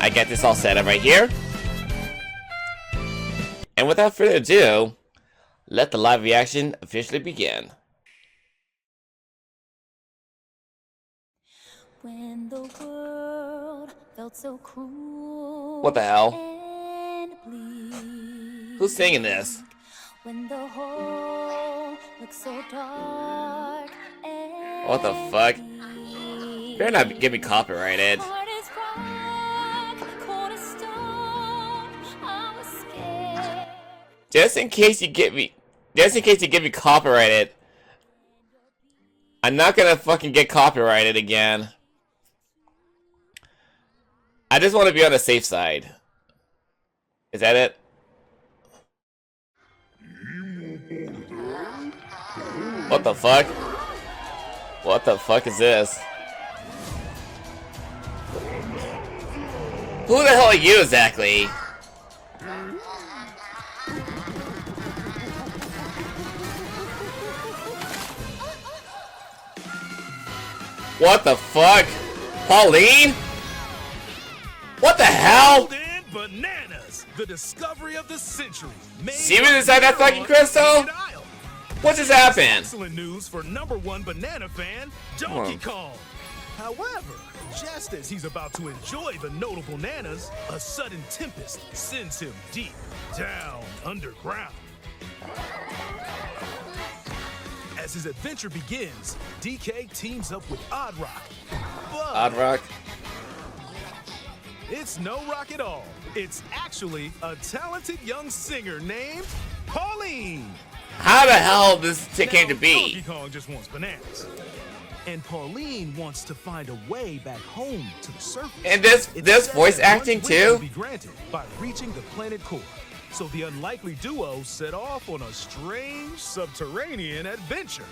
I got this all set up right here. And without further ado, let the live reaction officially begin. When the world felt so cruel. What the hell? And bleak. Who's singing this? When the hole looks so dark and What the fuck? Better not get me copyrighted. heart is rock, cold as stone. I was scared. Just in case you get me copyrighted, I'm not gonna fucking get copyrighted again. I just want to be on the safe side. Is that it? What the fuck? What the fuck is this? Who the hell are you exactly? What the fuck? Pauline? What the hell? Golden Bananas, the discovery of the century. See what's inside that fucking crystal? What just happened? Excellent news for #1 banana fan, Donkey Kong. However, just as he's about to enjoy the notable bananas, a sudden tempest sends him deep down underground. As his adventure begins, DK teams up with Odd Rock. But Odd Rock? it's no rock at all. It's actually a talented young singer named Pauline. How the hell this chick came to be? Donkey Kong just wants bananas. And Pauline wants to find a way back home to the surface. And this voice acting too? Be granted by reaching the planet core. So the unlikely duo set off on a strange subterranean adventure.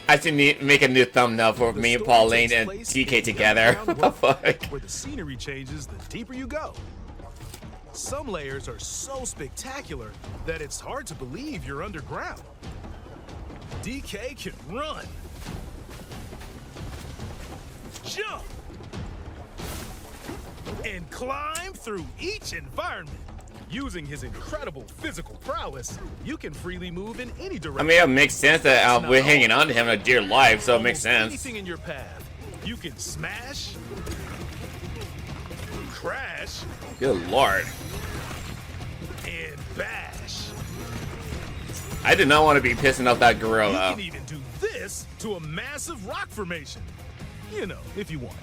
I should make a new thumbnail for The me and story Pauline takes and place TK in the together. What underground the world, fuck? where the scenery changes the deeper you go. Some layers are so spectacular that it's hard to believe you're underground. DK can run, jump, and climb through each environment. Using his incredible physical prowess, you can freely move in any I direction. mean, it makes sense that we're hanging on to him in a dear life, so it makes Almost sense. Anything in your path, you can smash, crash, Good lord. and bash. I did not want to be pissing off that You gorilla. can even do this to a massive rock formation. You know, if you want.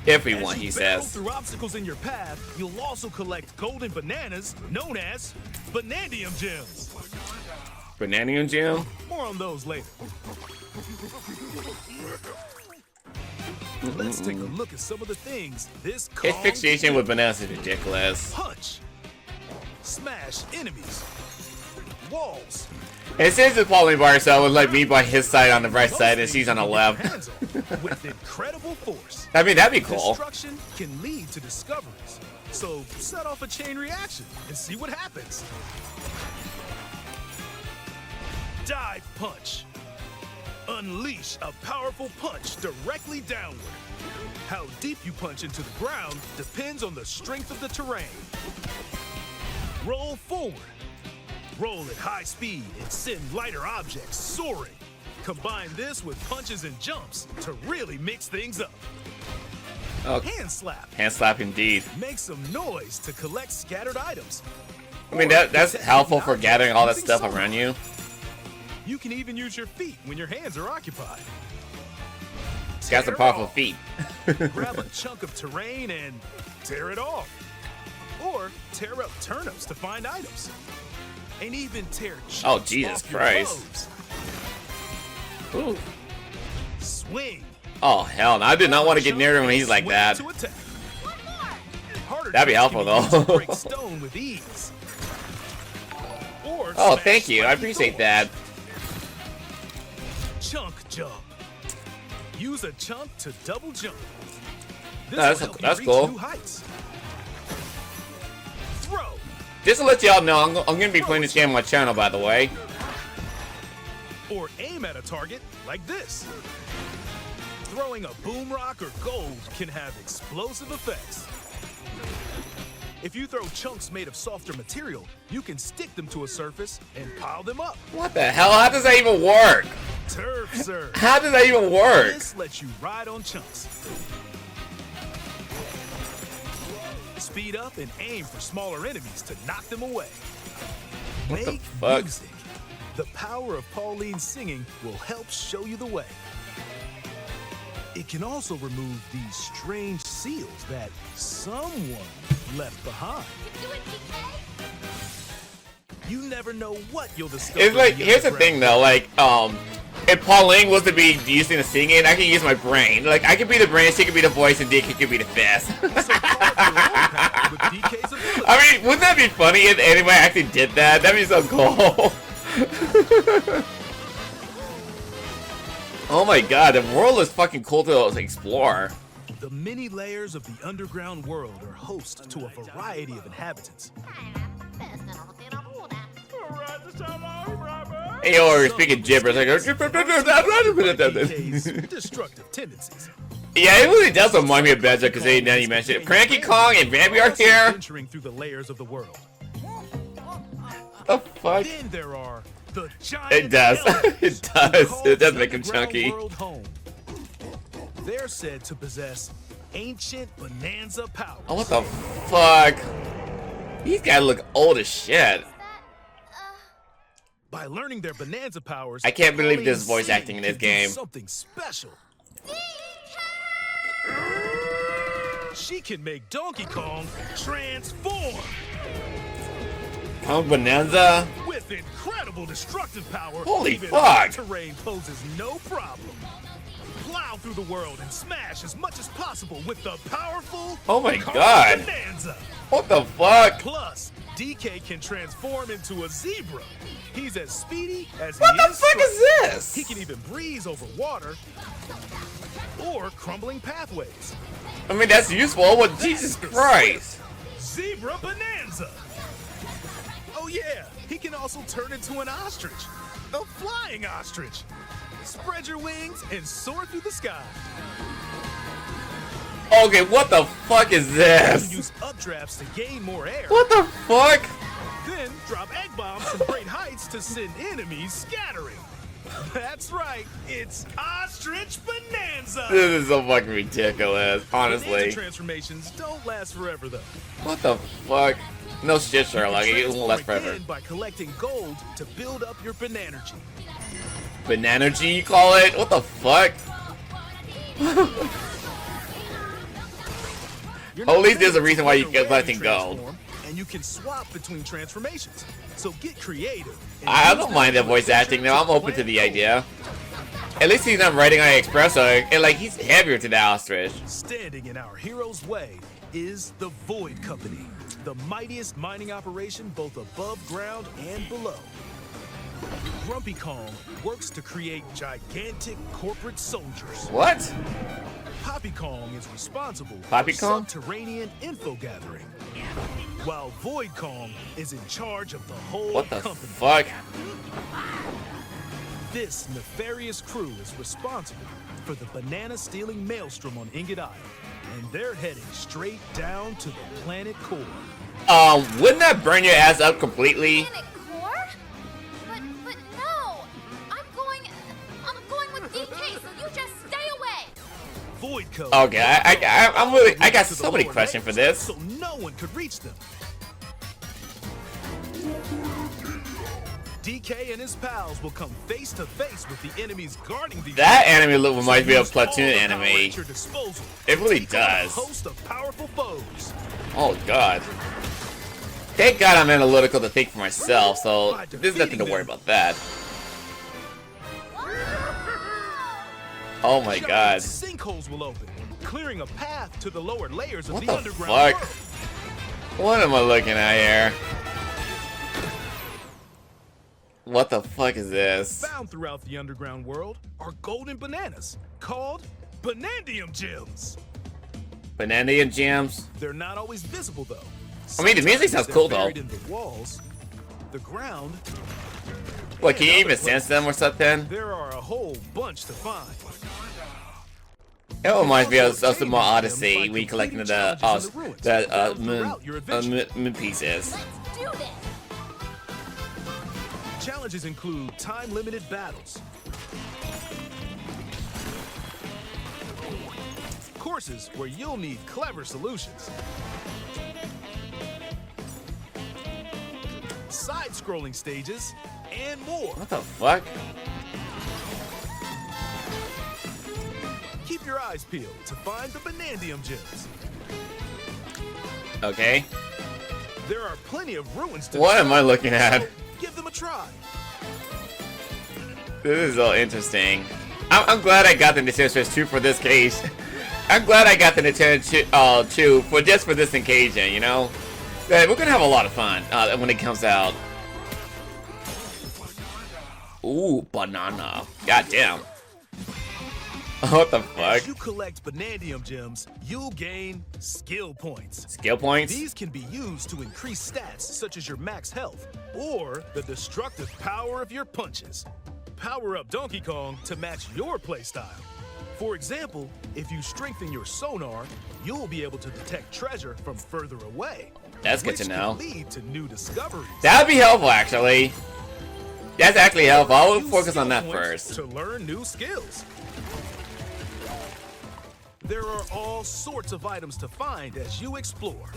If we As want, you he battle says. through obstacles in your path, you'll also collect golden bananas, known as Banandium gems. Bananium Jam? More on those later. Let's take a look at some of the things this His Kong fixation can with do. bananas is ridiculous. Punch, smash enemies, walls. And since it's Pauline by herself, it's like me by his side on the right side and she's on the left. With incredible force. I mean, that'd be cool. Destruction can lead to discoveries. So set off a chain reaction and see what happens. Dive punch. Unleash a powerful punch directly downward. How deep you punch into the ground depends on the strength of the terrain. Roll forward. Roll at high speed and send lighter objects soaring. Combine this with punches and jumps to really mix things up. Oh, Hand slap. hand slap indeed. Make some noise to collect scattered items. I mean, that's helpful for gathering all that stuff around you. You can even use your feet when your hands are occupied. He's got some Tear powerful off. feet. Grab a chunk of terrain and tear it off. Or tear up turnips to find items. And even tear chunks Oh, Jesus off your Christ. clothes. Ooh. Swing. Oh, hell no. I did not want to get near him when he's like Swing that. to attack. Harder That'd be jumps helpful, can be used to though. break stone with ease. Or Oh, smash thank you. I spiky appreciate doors. that. Chunk jump. Use a chunk to double jump. This That's- will help you that's reach cool. new heights. Throw. Just to let y'all know, I'm going to be playing this game on my channel, by the way. Or aim at a target like this. Throwing a boom rock or gold can have explosive effects. If you throw chunks made of softer material, you can stick them to a surface and pile them up. What the hell? How does that even work? Turf serve. How does that even work? This lets you ride on chunks. Speed up and aim for smaller enemies to knock them away. What the Make fuck? music. The power of Pauline's singing will help show you the way. It can also remove these strange seals that someone left behind. You do it, DK? You never know what you'll discover. It's like, in the here's the underground. thing though, like, if Pauline was to be using the singing, I can use my brain. Like, I could be the brain, she could be the voice, and DK could be the fist. So carve your own path with DK's ability. I mean, wouldn't that be funny if anybody actually did that? That'd be so cool. Oh my god, the world is fucking cool to explore. The many layers of the underground world are host to a variety of inhabitants. Hey, yo, we're speaking gibberish. Like, DK's destructive tendencies. yeah, it really does remind me of Benja, because now you mentioned it. Cranky Kong and v.g.r.let'splay here. Venturing through the layers of the world. The fuck? Then there are the giant It does. elephants It does. who call It does the make him underground chunky. world home. They're said to possess ancient Bananza powers. Oh, what the fuck? These guys look old as shit. By learning their Bananza powers, I can't believe this Pauline's voice singing acting in this can do game. Something special. She can make Donkey Kong transform Kong Bananza? with incredible destructive power. Holy even fuck. terrain poses no problem. Plow through the world and smash as much as possible with the powerful Oh my Kong god. Bananza. What the fuck? Plus, DK can transform into a zebra. He's as speedy as What he the is fuck strong. is this? He can even breeze over water or crumbling pathways. I mean, that's useful, but Jesus Christ. Zebra Bananza. Oh yeah, he can also turn into an ostrich. A flying ostrich. Spread your wings and soar through the sky. Okay, what the fuck is You this? use updrafts to gain more air. What the fuck? Then drop egg bombs from great heights to send enemies scattering. That's right, it's Ostrich Bananza. This is so fucking ridiculous, Bananza honestly. transformations don't last forever though. What the fuck? No shit, Sherlock. It won't last Transform forever. again by collecting gold to build up your Bananergy. Bananargy, you call it? What the fuck? You're At not least there's a limited reason to why you where get you collecting gold. transform, and you can swap between transformations. So get creative. and I use don't them mind the to voice adventure acting now. I'm open to planet the gold. idea. At least he's not riding on an espresso, and like he's heavier to the ostrich. Standing in our hero's way is the Void Company, the mightiest mining operation both above ground and below. Grumpy Kong works to create gigantic corporate soldiers. What? Poppy Kong is responsible Poppy for Kong? subterranean info gathering, while Void Kong is in charge of the whole What the company. fuck? This nefarious crew is responsible for the banana-stealing maelstrom on Ingot Isle, and they're heading straight down to the planet core. Wouldn't that burn your ass up completely? Planet core? But no! I'm going with DK, so you just stay away! Void Code. Okay, I got so many questions for this. So no one could reach them. DK and his pals will come face to face with the enemies guarding these. That anime look reminds me of Use all Platoon the power anime. at your disposal. It really Take on a does. host of powerful foes. Oh god. Thank God I'm analytical to think for myself, so there's nothing to worry about that. Oh my Giant god. Sinkholes will open, clearing a path to the lower layers of What the the underground fuck? world. What am I looking at here? What the fuck is this? Found throughout the underground world are golden bananas called Banandium gems. Banana jams? They're not always visible though. I mean, the music sounds Sometimes cool, they're though. buried in the walls, the ground. What, can you and even other sense places. them or something? There are a whole bunch to find. It reminds me of Super Mario Odyssey when you collecting the moon pieces. Let's do this. Challenges include time-limited battles, courses where you'll need clever solutions, side-scrolling stages, and more. What the fuck? Keep your eyes peeled to find the Banandium gems. Okay. There are plenty of ruins to What am I discover, looking at? so give them a try. This is all interesting. I'm glad I got the Nintendo Switch 2 for this case. I'm glad I got the Nintendo 2 for this occasion, you know? We're gonna have a lot of fun when it comes out. Ooh, banana. Goddamn. What the fuck? As you collect Banandium gems, you'll gain skill points. Skill points? These can be used to increase stats such as your max health or the destructive power of your punches. Power up Donkey Kong to match your playstyle. For example, if you strengthen your sonar, you'll be able to detect treasure from further away. That's good to which know. can lead to new discoveries. That'd be helpful, actually. That's actually helpful. I will Use focus on skill that points first. to learn new skills. There are all sorts of items to find as you explore.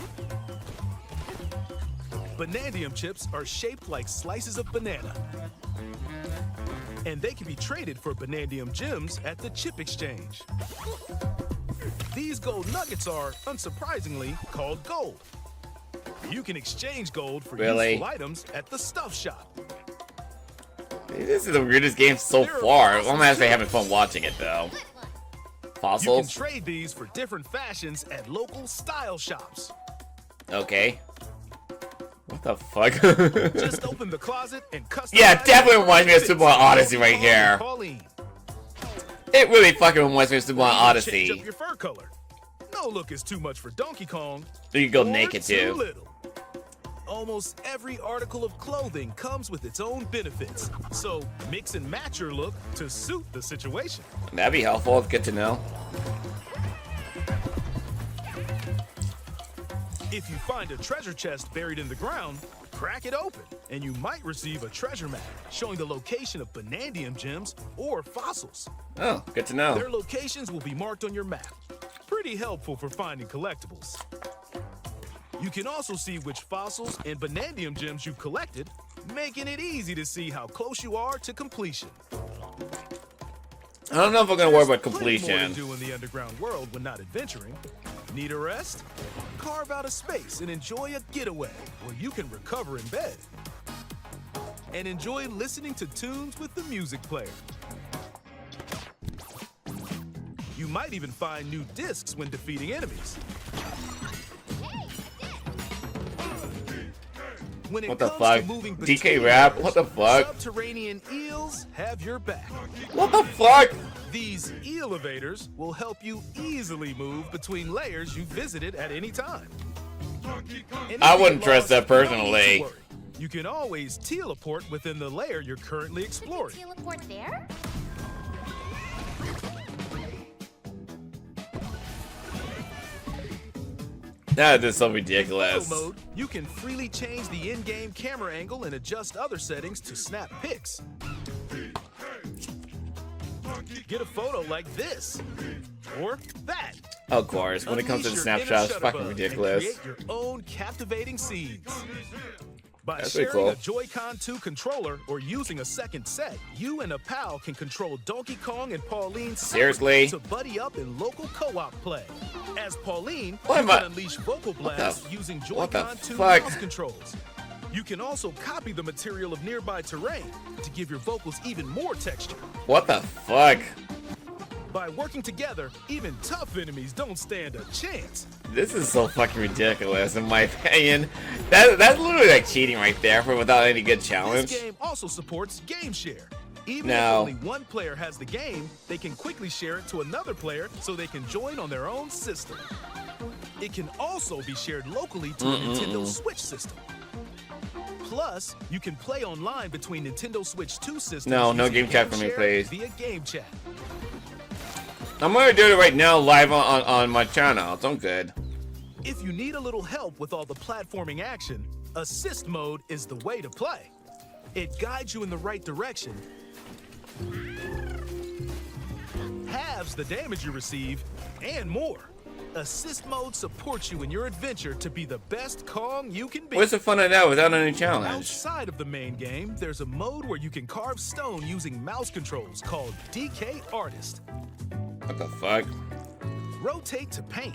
Banandium chips are shaped like slices of banana. And they can be traded for Banandium gems at the chip exchange. These gold nuggets are, unsurprisingly, called gold. You can exchange gold for useful items at the stuff shop. This is the weirdest game so far. I'm actually having fun watching it, though. You can Fossils? trade these for different fashions at local style shops. Okay. What the fuck? Just open the closet and customize. Yeah, definitely your reminds me of fits. Super Mario Odyssey right Donkey Kong here. and Pauline. It really fucking reminds me of Super Mario You can Odyssey. change up your fur color. No look is too much for Donkey Kong. You can go or naked, too. little. Almost every article of clothing comes with its own benefits. So mix and match your look to suit the situation. That'd be helpful. It's good to know. If you find a treasure chest buried in the ground, crack it open, and you might receive a treasure map showing the location of Banandium gems or fossils. Oh, good to Their know. locations will be marked on your map. Pretty helpful for finding collectibles. You can also see which fossils and Banandium gems you've collected, making it easy to see how close you are to completion. I don't know if I'm gonna worry about Plenty more to completion. do in the underground world when not adventuring. Need a rest? Carve out a space and enjoy a getaway where you can recover in bed. And enjoy listening to tunes with the music player. You might even find new discs when defeating enemies. When it What the comes fuck? to moving DK between rap? layers, What the fuck? Subterranean eels have your back. What the fuck? These elevators will help you easily move between layers you visited at any time. And I if wouldn't you trust lost, that no need to personally. worry. You can always teleport within the layer you're currently exploring. Teleport there? That is so Photo ridiculous. mode, you can freely change the in-game camera angle and adjust other settings to snap pics. Get a photo like this or that. Of course, when it comes to the Unleash your snapshots, inner fucking shutterbug ridiculous. And create your own captivating scenes. By That's pretty sharing cool. a Joy-Con 2 controller or using a second set, you and a pal can control Donkey Kong and Pauline Seriously? to buddy up in local co-op play. As Pauline, What you am I- can unleash vocal blasts using what the Joy-Con 2 fuck? mouse controls. You can also copy the material of nearby terrain to give your vocals even more texture. What the fuck? By working together, even tough enemies don't stand a chance. This is so fucking ridiculous, in my opinion. That's literally like cheating right there for without any good challenge. This game also supports Game Share. Even No. if only one player has the game, they can quickly share it to another player so they can join on their own system. It can also be shared locally to a Nintendo Switch system. Plus, you can play online between Nintendo Switch 2 systems. No using game chat for me, Share please. Via Game Chat. I'm gonna do it right now live on my channel. It's all good. If you need a little help with all the platforming action, assist mode is the way to play. It guides you in the right direction, halves the damage you receive, and more. Assist mode supports you in your adventure to be the best Kong you can be. What's the fun of that without any challenge? Outside of the main game, there's a mode where you can carve stone using mouse controls called v.g.r.let'splay. What the fuck? Rotate to paint.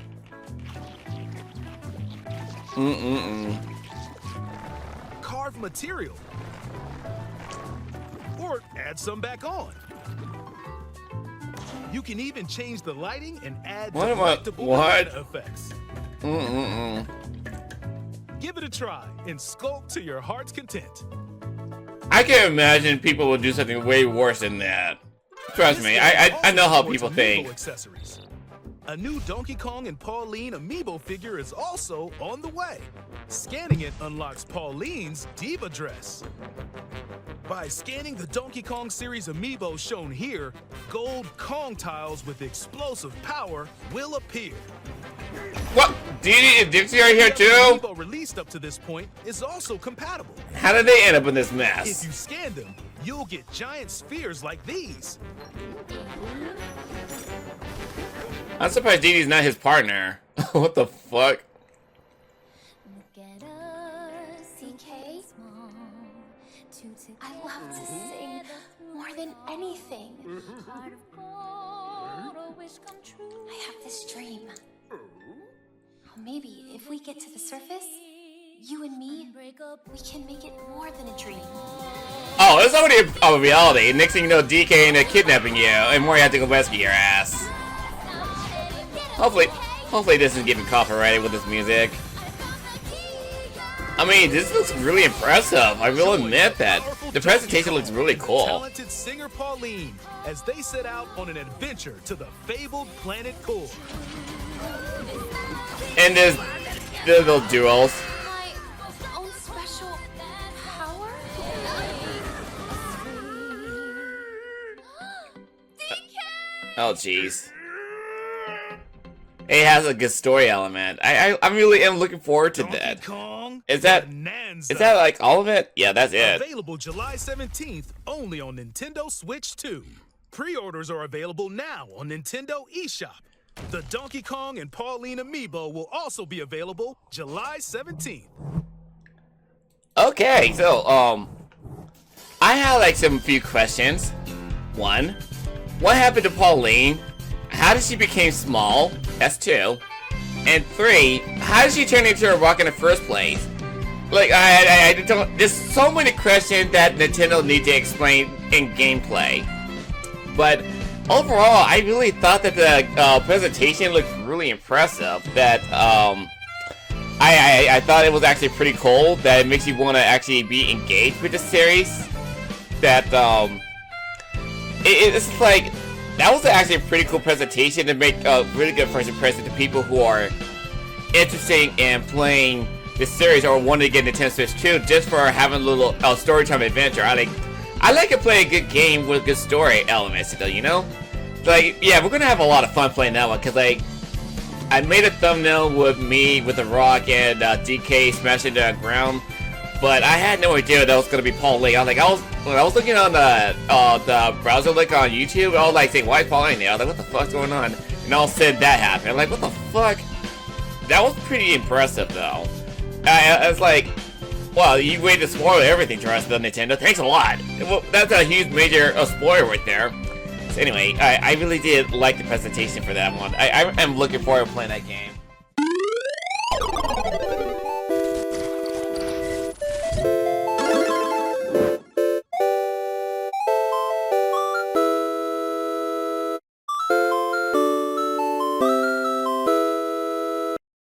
Carve material. Or add some back on. You can even change the lighting and add delectable banana effects. Give it a try and sculpt to your heart's content. I can imagine people will do something way worse than that. Trust me, I know how people think. Accessories. A new Donkey Kong and Pauline amiibo figure is also on the way. Scanning it unlocks Pauline's diva dress. By scanning the Donkey Kong series amiibo shown here, gold Kong tiles with explosive power will appear. What? Dee and Dixie are here too? Amiibo released up to this point is also compatible. How did they end up in this If mess? you scan them, you'll get giant spheres like these. I'm surprised Dee Dee's not his partner. What the fuck? Look at us, DK. I love to sing more than anything. I have this dream. Maybe if we get to the surface, you and me, we can make it more than a dream. Oh, it's already a reality. Next thing you know, DK ended up kidnapping you, and Mori had to go rescue your ass. Hopefully this is getting copyrighted with this music. I mean, this looks really impressive. I will admit that. The presentation looks really cool. Talented singer Pauline as they set out on an adventure to the fabled planet Core. And there's the little duels. My own special power? Oh, jeez. It has a good story element. I really am looking forward to Donkey that. Kong Is that Bananza. like all of it? Yeah, that's it. Available July 17th only on Nintendo Switch 2. Pre-orders are available now on Nintendo eShop. The Donkey Kong and Pauline amiibo will also be available July 17th. Okay, so I have like some few questions. One, what happened to Pauline? How did she become small? That's two. And three, how did she turn into a rock in the first place? Like, I don't. There's so many questions that Nintendo need to explain in gameplay. But overall, I really thought that the presentation looked really impressive. That I thought it was actually pretty cool. That it makes you want to actually be engaged with the series. That it's like. That was actually a pretty cool presentation to make a really good first impression to people who are interested in playing this series or want to get Nintendo Switch 2 just for having a little story time adventure. I like to play a good game with good story elements, you know? Like, yeah, we're gonna have a lot of fun playing that one because like I made a thumbnail with me with the rock and DK smashing the ground. But I had no idea that was gonna be Pauline. When I was looking on the browser link on YouTube, I was like saying, "Why is Pauline there?" I was like, "What the fuck's going on?" And all of a sudden that happened. I'm like, "What the fuck?" That was pretty impressive, though. I was like, "Well, you waited to spoil everything to us, though, Nintendo. Thanks a lot." Well, that's a huge major spoiler right there. So anyway, I really did like the presentation for that one. I'm looking forward to playing that game.